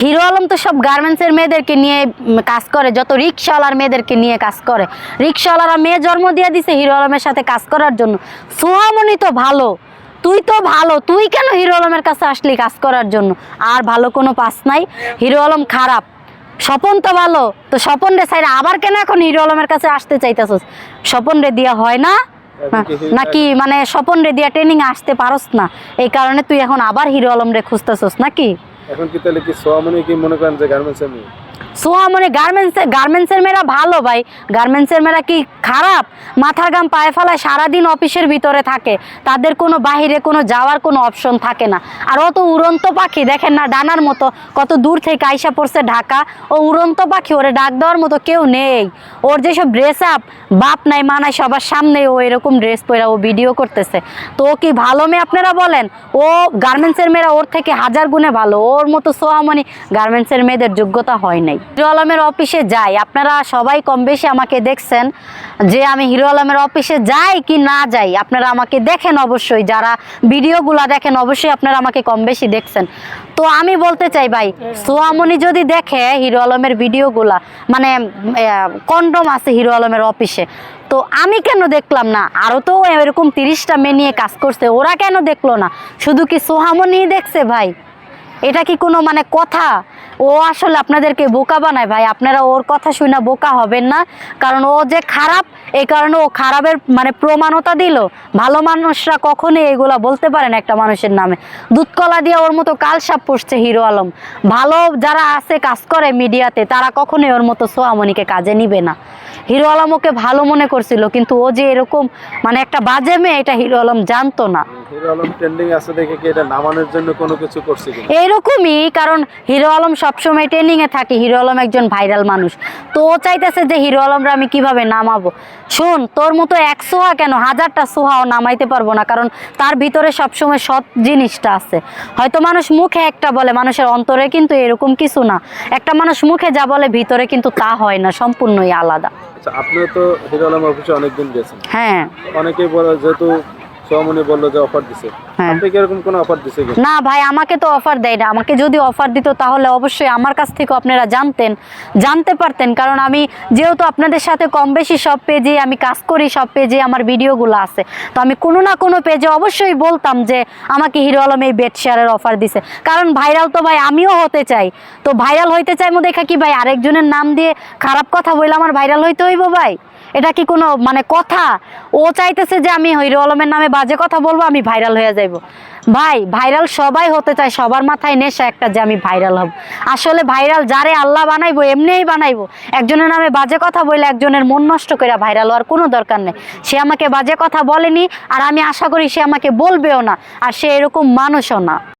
Hero Alam তো সব গার্মেন্টসের মেয়েদেরকে নিয়ে কাজ করে, যত রিক্সাওয়ালার মেয়েদেরকে নিয়ে কাজ করে। রিক্সাওয়ালারা মেয়ে জন্ম দিয়ে দিছে হিরো আলমের সাথে কাজ করার জন্য। সোহামণি তো ভালো, তুই তো ভালো, তুই কেন হিরো আলমের কাছে আসলি কাজ করার জন্য? আর ভালো কোনো পাস নাই, হিরো আলম খারাপ। স্বপন তো ভালো, তো স্বপন রে সাইরা আবার কেন এখন হিরো আলমের কাছে আসতে চাইতেছস? স্বপন রে দিয়া হয় না নাকি? মানে স্বপন রে দিয়া ট্রেনিং আসতে পারস না, এই কারণে তুই এখন আবার হিরো আলম রে খুঁজতেছস নাকি? এখন কি তাহলে কি সোহামণি কি মনে করেন যে গার্মেন্টসের মেয়ে? সোহামণি গার্মেন্টসের মেয়েরা ভালো ভাই, গার্মেন্টসের মেয়েরা কি খারাপ? মাথার গাম পায়ে ফেলায় সারাদিন অফিসের ভিতরে থাকে, তাদের কোনো বাহিরে কোনো যাওয়ার কোনো অপশন থাকে না। আর ও তো উড়ন্ত পাখি, দেখেন না ডানার মতো কত দূর থেকে আইসা পড়ছে ঢাকা। ও উড়ন্ত পাখি, ওরে ডাক দেওয়ার মতো কেউ নেই। ওর যেসব ড্রেস আপ, বাপ নাই মানায় সবার সামনে ও এরকম ড্রেস পরে ও ভিডিও করতেছে। তো ও কি ভালো মেয়ে আপনারা বলেন? ও গার্মেন্টসের মেয়েরা ওর থেকে হাজার গুণে ভালো। ওর মতো সোহামণি গার্মেন্টসের মেয়েদের যোগ্যতা হয় নাই। হিরো আলমের অফিসে যাই, আপনারা সবাই কম বেশি আমাকে দেখছেন যে আমি হিরো আলমের অফিসে যাই কি না যাই, আপনারা আমাকে দেখেন অবশ্যই, যারা ভিডিওগুলা দেখেন অবশ্যই আপনারা আমাকে কম বেশি দেখছেন। তো আমি বলতে চাই ভাই, সোহামণি যদি দেখে হিরো আলমের ভিডিওগুলা, মানে কন্ডম আছে হিরো আলমের অফিসে, তো আমি কেন দেখলাম না? আরও তো এরকম 30টা মেয়ে নিয়ে কাজ করছে, ওরা কেন দেখলো না? শুধু কি সোহামণি দেখছে ভাই? এটা কি কোনো মানে কথা? ও আসলে আপনাদেরকে বোকা বানায় ভাই, আপনারা ওর কথা শুনে বোকা হবেন না। কারণ ও যে খারাপ, এই কারণে ও খারাপের মানে প্রমাণতা দিল। ভালো মানুষরা কখনোই এগুলা বলতে পারে না একটা মানুষের নামে। দুধকলা দিয়ে ওর মতো কালসাপ পড়ছে হিরো আলম। ভালো যারা আছে কাজ করে মিডিয়াতে, তারা কখনোই ওর মতো সোহামণিকে কাজে নিবে না। হিরো আলম ওকে ভালো মনে করছিল, কিন্তু ও যে এরকম মানে একটা বাজে মেয়ে, এটা হিরো আলম জানতো না। হিরো আলম ট্রেন্ডিং আছে দেখে কি এটা নামানোর জন্য কোনো কিছু করছে কিনা? এরকমই, কারণ হিরো আলম সবসময় ট্রেনিং এ থাকে। হিরো আলম একজন ভাইরাল মানুষ, তো ও চাইতেছে যে হিরো আলমরা আমি কিভাবে নামাবো। শোন, তোর মতো 1 সোহা কেন 1000টা সোহাও নামাইতে পারবো না, কারণ তার ভিতরে সবসময় সৎ জিনিসটা আছে। হয়তো মানুষ মুখে একটা বলে, মানুষের অন্তরে কিন্তু এরকম কিছু না। একটা মানুষ মুখে যা বলে ভিতরে কিন্তু তা হয় না, সম্পূর্ণই আলাদা। আচ্ছা, আপনিও তো হিরো আলম অফিসে অনেকদিন গেছেন। হ্যাঁ, অনেকেই বলে যেহেতু সোহামণি বললো যে অফার দিছে, হ্যাঁ। আপনি কি এরকম কোনো অফার দিছে কিনা? না ভাই, আমাকে তো অফার দেয় না। আমাকে যদি অফার দিত তাহলে অবশ্যই আমার কাছ থেকে আপনারা জানতে পারতেন। কারণ আমি যেহেতু আপনাদের সাথে কম বেশি সব পেজে আমি কাজ করি, সব পেজে আমার ভিডিওগুলো আছে, তো আমি কোনো না কোনো পেজে অবশ্যই বলতাম যে আমাকে হিরো আলম এই বেড শেয়ারের অফার দিছে। কারণ ভাইরাল তো ভাই আমিও হতে চাই, তো ভাইরাল হইতে চাই মধ্যে দেখা কি ভাই আরেকজনের নাম দিয়ে খারাপ কথা বললে আমার ভাইরাল হইতে হইব ভাই? এটা কি কোনো মানে কথা? ও চাইতেছে যে আমি হিরো আলমের নামে বাজে কথা বলবো, আমি ভাইরাল হয়ে যাইব। ভাই ভাইরাল সবাই হতে চায়, সবার মাথায় নেশা একটা যে আমি ভাইরাল হব। আসলে ভাইরাল যারে আল্লাহ বানাইবো এমনিই বানাইবো। একজনের নামে বাজে কথা বলে একজনের মন নষ্ট করে ভাইরাল হওয়ার কোনো দরকার নেই। সে আমাকে বাজে কথা বলেনি, আর আমি আশা করি সে আমাকে বলবেও না, আর সে এরকম মানুষও না।